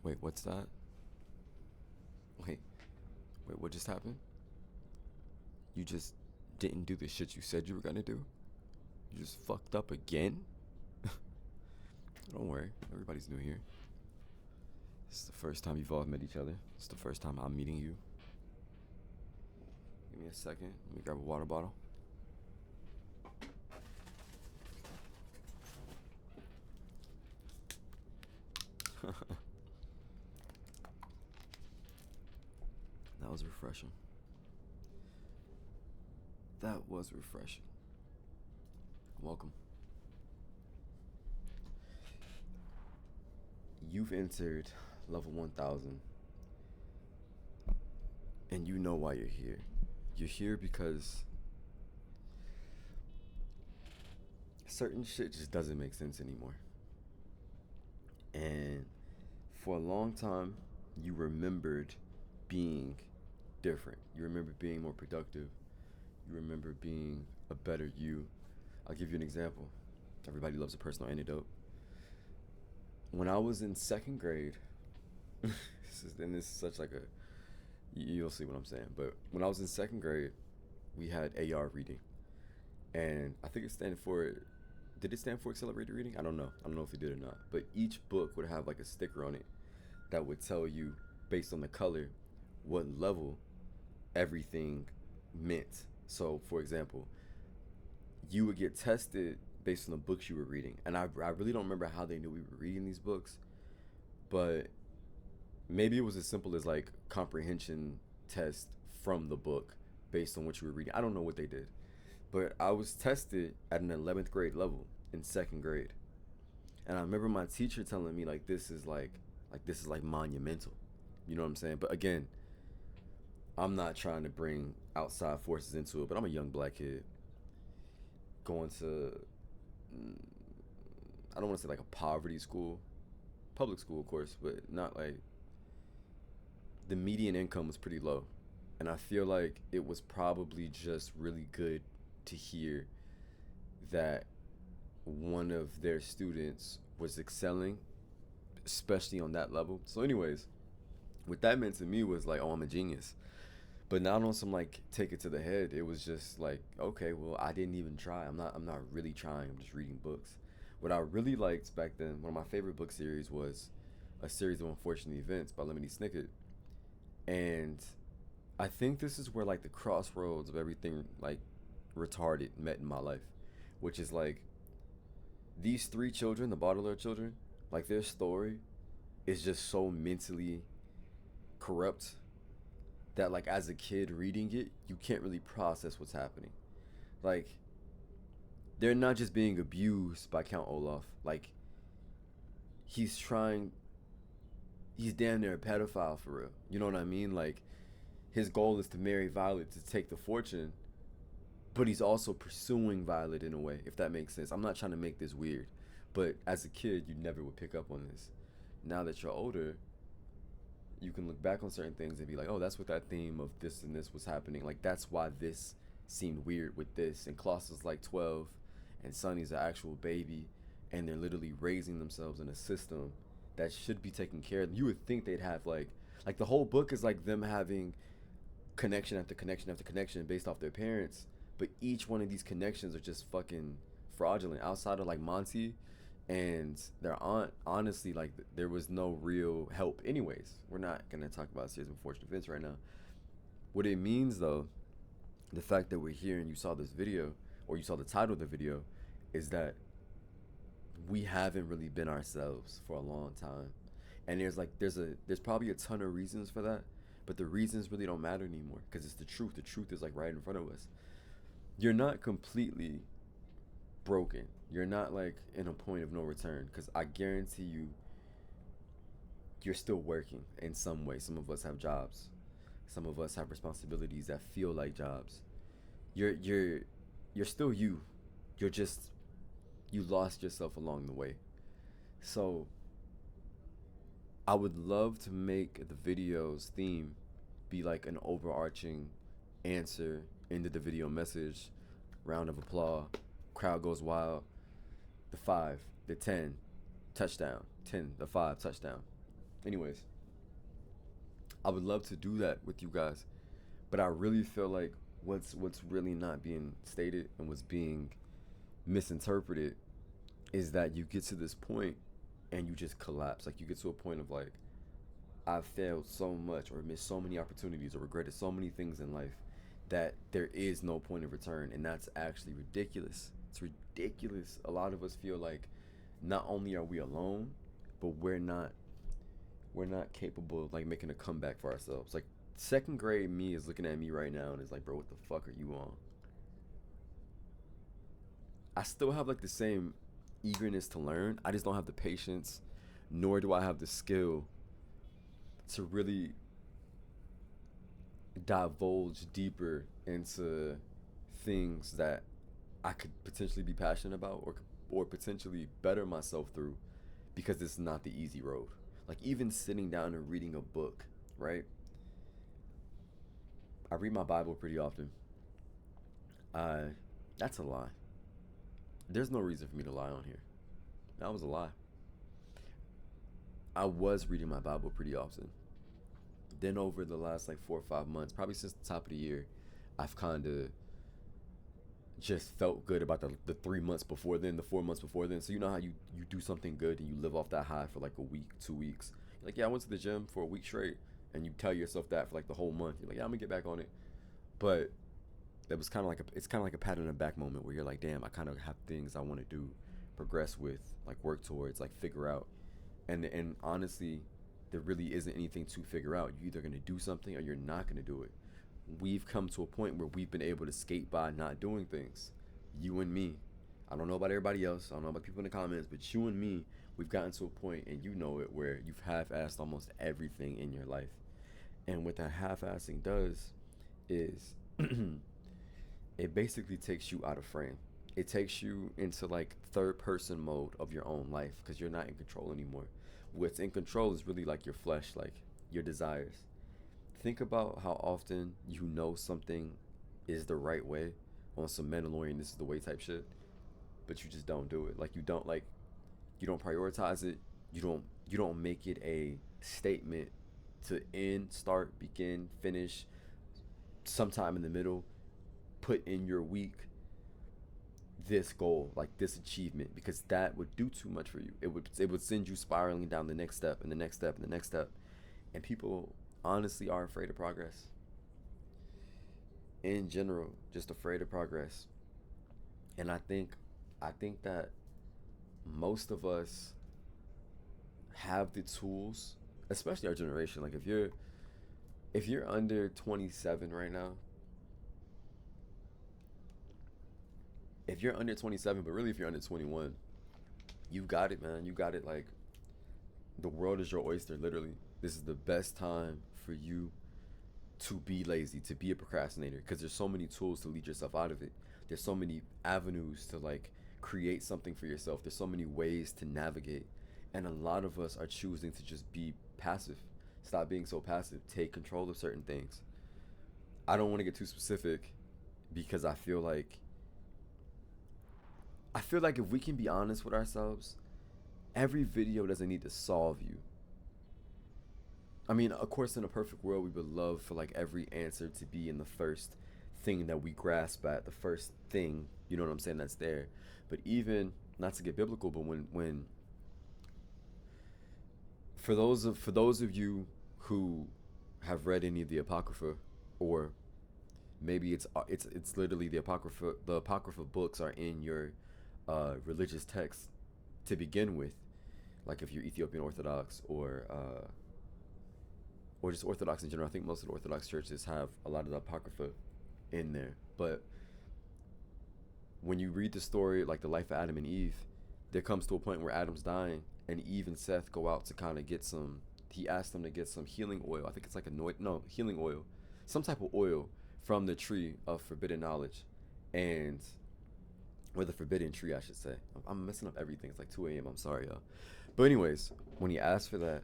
Wait, what's that? Wait, wait, what just happened? You just didn't do the shit you said you were gonna do? You just fucked up again? Don't worry, everybody's new here. This is the first time you've all met each other. It's the first time I'm meeting you. Give me a second. Let me grab a water bottle. That was refreshing. That was refreshing. Welcome. You've entered level 1000, and you know why you're here. You're here because certain shit just doesn't make sense anymore. And for a long time, you remembered being different. You remember being more productive. You remember being a better you. I'll give you an example. Everybody loves a personal anecdote. When I was in second grade, this is such like a, you'll see what I'm saying. But when I was in second grade, we had AR reading, and I think it stand for, did it stand for accelerated reading? I don't know. I don't know if it did or not. But each book would have like a sticker on it that would tell you based on the color what level everything meant. So, for example, you would get tested based on the books you were reading. And I really don't remember how they knew we were reading these books, but maybe it was as simple as like comprehension test from the book based on what you were reading. I don't know what they did, but I was tested at an 11th grade level in second grade. And I remember my teacher telling me like this is like monumental. You know what I'm saying? But again, I'm not trying to bring outside forces into it, but I'm a young black kid going to, I don't want to say like a poverty school, public school of course, but not like, the median income was pretty low. And I feel like it was probably just really good to hear that one of their students was excelling, especially on that level. So anyways, what that meant to me was like, oh, I'm a genius. But not on some like take it to the head. It was just like, okay, well, I didn't even try. I'm not really trying. I'm just reading books. What I really liked back then, one of my favorite book series was A Series of Unfortunate Events by Lemony Snicket. And I think this is where like the crossroads of everything like retarded met in my life, which is like these three children, the Baudelaire children, like their story is just so mentally corrupt that like as a kid reading it, you can't really process what's happening. Like they're not just being abused by Count Olaf. Like he's trying, he's damn near a pedophile for real. You know what I mean? Like his goal is to marry Violet to take the fortune, but he's also pursuing Violet in a way, if that makes sense. I'm not trying to make this weird, but as a kid, you never would pick up on this. Now that you're older, you can look back on certain things and be like, oh, that's what that theme of this and this was happening. Like, that's why this seemed weird with this. And Klaus is like 12, and Sonny's an actual baby, and they're literally raising themselves in a system that should be taken care of. You would think they'd have like the whole book is like them having connection after connection after connection based off their parents, but each one of these connections are just fucking fraudulent. Outside of like Monty and their aunt, honestly, like there was no real help. Anyways, we're not gonna talk about serious unfortunate events right now. What it means though, the fact that we're here and you saw this video or you saw the title of the video, is that we haven't really been ourselves for a long time. And there's probably a ton of reasons for that, but the reasons really don't matter anymore because it's the truth. The truth is like right in front of us. You're not completely broken. You're not like in a point of no return, because I guarantee you you're still working in some way. Some of us have jobs. Some of us have responsibilities that feel like jobs. You're still you. You're just, you lost yourself along the way. So I would love to make the video's theme be like an overarching answer into the video message, round of applause, crowd goes wild, the 5, the 10, touchdown, 10, the 5, touchdown. Anyways, I would love to do that with you guys, but I really feel like what's really not being stated and what's being misinterpreted is that you get to this point and you just collapse. Like you get to a point of like, I've failed so much or missed so many opportunities or regretted so many things in life that there is no point of return. And that's actually ridiculous. It's ridiculous. A lot of us feel like not only are we alone, but we're not capable of like making a comeback for ourselves. Like second grade me is looking at me right now and is like, bro, what the fuck are you on? I still have like the same eagerness to learn. I just don't have the patience, nor do I have the skill to really divulge deeper into things that I could potentially be passionate about or potentially better myself through because it's not the easy road. Like even sitting down and reading a book, right? I read my Bible pretty often. I That's a lie. There's no reason for me to lie on here. That was a lie. I was reading my Bible pretty often. Then over the last like 4 or 5 months, probably since the top of the year, I've kind of just felt good about the 3 months before then, the 4 months before then. So you know how you do something good and you live off that high for like a week, 2 weeks. You're like, yeah, I went to the gym for a week straight, and you tell yourself that for like the whole month. You're like, yeah, I'm gonna get back on it. But that was kind of like it's kind of like a pat on the back moment where you're like, damn, I kind of have things I want to do, progress with, like work towards, like figure out. And honestly, there really isn't anything to figure out. You're either gonna do something or you're not gonna do it. We've come to a point where we've been able to skate by not doing things. You and me. I don't know about everybody else. I don't know about people in the comments, but you and me, we've gotten to a point, and you know it, where you've half-assed almost everything in your life. And what that half-assing does is it basically takes you out of frame. It takes you into like third person mode of your own life because you're not in control anymore. What's in control is really like your flesh, like your desires. Think about how often you know something is the right way on some Mandalorian, this is the way type shit, but you just don't do it. Like you don't prioritize it. You don't make it a statement to end, start, begin, finish, sometime in the middle, put in your week this goal, like this achievement, because that would do too much for you. It would send you spiraling down the next step and the next step and the next step. And people honestly are afraid of progress. In general, just afraid of progress. And I think that most of us have the tools, especially our generation. Like if you're under 27 right now, if you're under 27, but really if you're under 21, you got it, man. You got it. Like the world is your oyster, literally. This is the best time for you to be lazy, to be a procrastinator, because there's so many tools to lead yourself out of it. There's so many avenues to like create something for yourself. There's so many ways to navigate. And a lot of us are choosing to just be passive. Stop being so passive. Take control of certain things. I don't want to get too specific because I feel like if we can be honest with ourselves, every video doesn't need to solve you. I mean, of course, in a perfect world, we would love for like every answer to be in the first thing that we grasp at, the first thing, you know what I'm saying, that's there. But even not to get biblical, but when for those of you who have read any of the apocrypha, or maybe it's literally the apocrypha books are in your religious text to begin with, like if you're Ethiopian Orthodox or just Orthodox in general. I think most of the Orthodox churches have a lot of the Apocrypha in there. But when you read the story, like the life of Adam and Eve, there comes to a point where Adam's dying, and Eve and Seth go out to kind of get some. He asked them to get some healing oil. I think it's like healing oil, some type of oil from the tree of forbidden knowledge, and or the forbidden tree, I should say. I'm messing up everything. It's like 2 a.m. I'm sorry, y'all. But anyways, when he asked for that,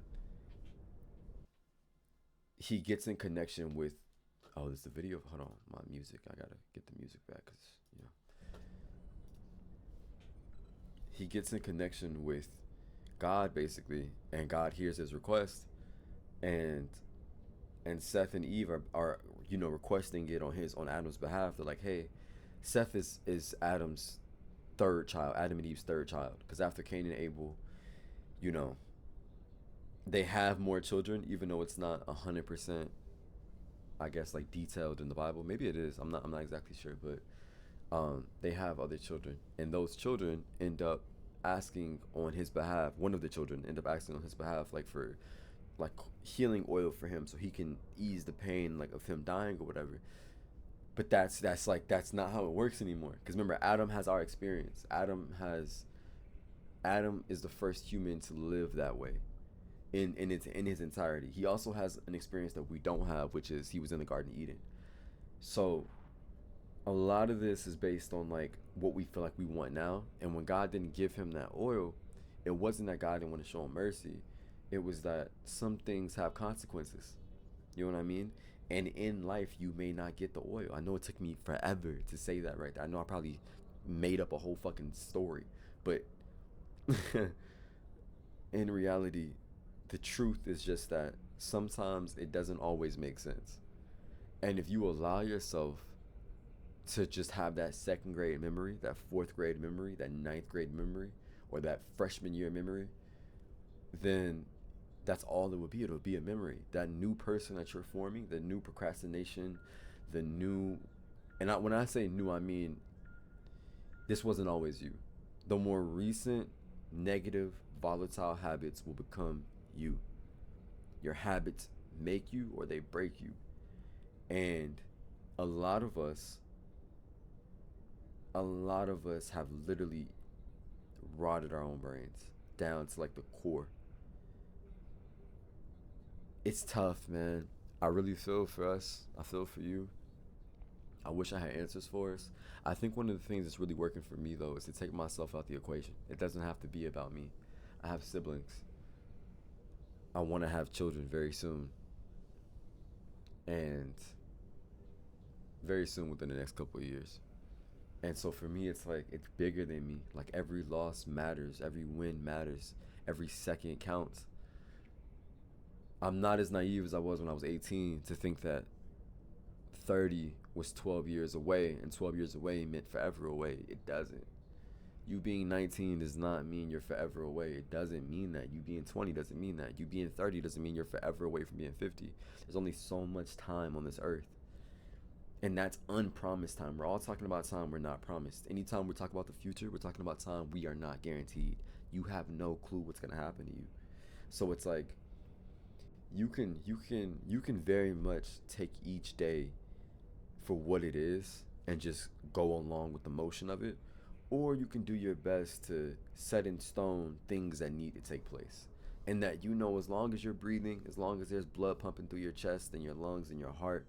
he gets in connection with. Oh, there's the video. Hold on, my music. I gotta get the music back because he gets in connection with God basically, and God hears his request, and Seth and Eve are requesting it on Adam's behalf. They're like, hey, Seth is Adam's third child, Adam and Eve's third child, because after Cain and Abel, you know, they have more children, even though it's not 100%, I guess, like detailed in the Bible. Maybe it is. I'm not exactly sure, but they have other children, and those children end up asking on his behalf. One of the children end up asking on his behalf, like for like healing oil for him, so he can ease the pain like of him dying or whatever. But that's not how it works anymore. Because remember, Adam has our experience. Adam is the first human to live that way in his entirety. He also has an experience that we don't have, which is he was in the Garden of Eden. So a lot of this is based on like what we feel like we want now. And when God didn't give him that oil, it wasn't that God didn't want to show him mercy. It was that some things have consequences. You know what I mean? And in life, you may not get the oil. I know it took me forever to say that right there. I know I probably made up a whole fucking story. But in reality, the truth is just that sometimes it doesn't always make sense. And if you allow yourself to just have that second grade memory, that fourth grade memory, that ninth grade memory, or that freshman year memory, then that's all it would be. It'll be a memory. That new person that you're forming, the new procrastination, the new, when I say new, I mean this wasn't always you. The more recent negative, volatile habits will become you. Your habits make you or they break you. And a lot of us, have literally rotted our own brains down to like the core. It's tough, man. I really feel for us. I feel for you. I wish I had answers for us. I think one of the things that's really working for me though is to take myself out the equation. It doesn't have to be about me. I have siblings. I want to have children very soon. And very soon within the next couple of years. And so for me, it's like, it's bigger than me. Like every loss matters, every win matters, every second counts. I'm not as naive as I was when I was 18 to think that 30 was 12 years away and 12 years away meant forever away. It doesn't. You being 19 does not mean you're forever away. It doesn't mean that. You being 20 doesn't mean that. You being 30 doesn't mean you're forever away from being 50. There's only so much time on this earth. And that's unpromised time. We're all talking about time we're not promised. Anytime we talk about the future, we're talking about time we are not guaranteed. You have no clue what's going to happen to you. So it's like you can very much take each day for what it is and just go along with the motion of it, or you can do your best to set in stone things that need to take place. And that as long as you're breathing, as long as there's blood pumping through your chest and your lungs and your heart,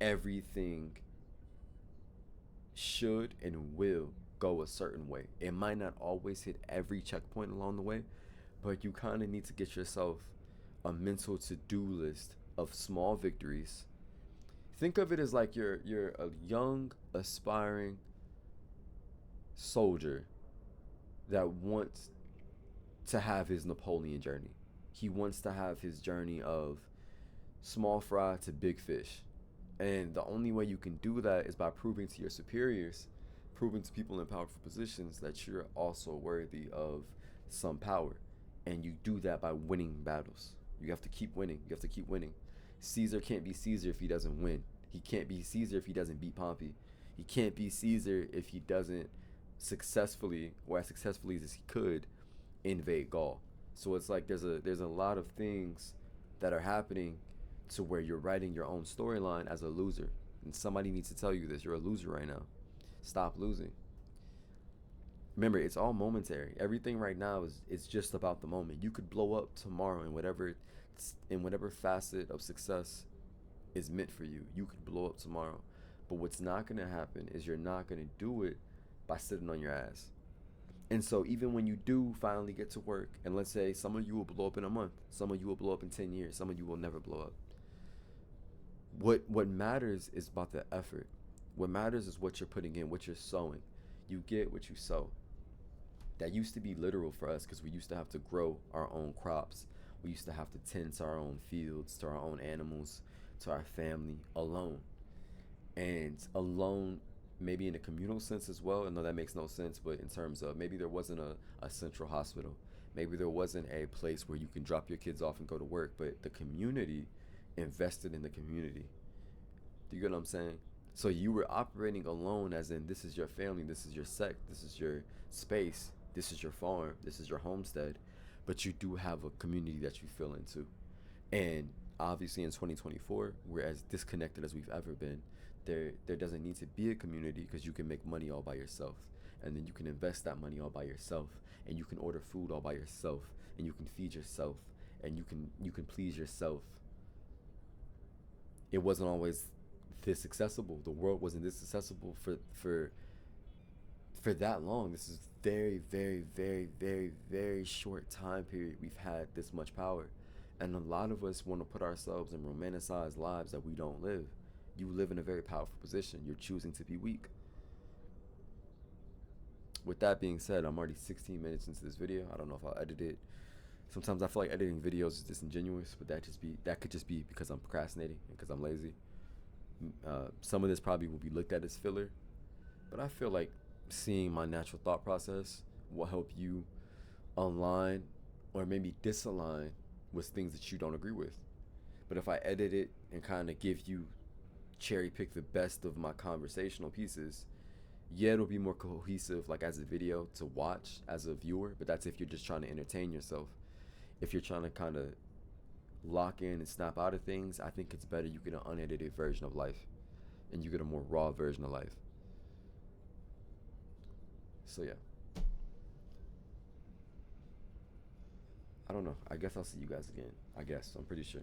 everything should and will go a certain way. It might not always hit every checkpoint along the way, but you kind of need to get yourself a mental to-do list of small victories. Think of it as like you're a young, aspiring soldier that wants to have his Napoleon journey. He wants to have his journey of small fry to big fish. And the only way you can do that is by proving to your superiors, proving to people in powerful positions that you're also worthy of some power. And you do that by winning battles. You have to keep winning. You have to keep winning. Caesar can't be Caesar if he doesn't win. He can't be Caesar if he doesn't beat Pompey. He can't be Caesar if he doesn't successfully, or as successfully as he could, invade Gaul. So it's like there's a lot of things that are happening to where you're writing your own storyline as a loser. And somebody needs to tell you this. You're a loser right now. Stop losing. Remember, it's all momentary. Everything right now is just about the moment. You could blow up tomorrow in whatever facet of success is meant for you. You could blow up tomorrow. But what's not going to happen is you're not going to do it by sitting on your ass. And so even when you do finally get to work, and let's say some of you will blow up in a month, some of you will blow up in 10 years, some of you will never blow up. What matters is about the effort. What matters is what you're putting in, what you're sowing. You get what you sow. That used to be literal for us because we used to have to grow our own crops. We used to have to tend to our own fields, to our own animals, to our family alone. And alone, maybe in a communal sense as well. I know that makes no sense, but in terms of maybe there wasn't a central hospital. Maybe there wasn't a place where you can drop your kids off and go to work, but the community invested in the community. Do you get what I'm saying? So you were operating alone, as in this is your family, this is your sect, this is your space, this is your farm, this is your homestead, but you do have a community that you feel into. And obviously in 2024, we're as disconnected as we've ever been. There doesn't need to be a community because you can make money all by yourself. And then you can invest that money all by yourself. And you can order food all by yourself. And you can feed yourself. And you can please yourself. It wasn't always this accessible. The world wasn't this accessible for that long. This is very, very, very, very, very short time period we've had this much power. And a lot of us want to put ourselves in romanticized lives that we don't live. You live in a very powerful position. You're choosing to be weak. With that being said, I'm already 16 minutes into this video. I don't know if I'll edit it. Sometimes I feel like editing videos is disingenuous, but that could just be because I'm procrastinating and because I'm lazy. Some of this probably will be looked at as filler, but I feel like seeing my natural thought process will help you align or maybe disalign with things that you don't agree with. But if I edit it and kind of give you cherry pick the best of my conversational pieces, yeah, it'll be more cohesive like as a video to watch as a viewer, but that's if you're just trying to entertain yourself. If you're trying to kind of lock in and snap out of things, I think it's better you get an unedited version of life and you get a more raw version of life. So yeah, I don't know. I guess I'll see you guys again. I guess. I'm pretty sure.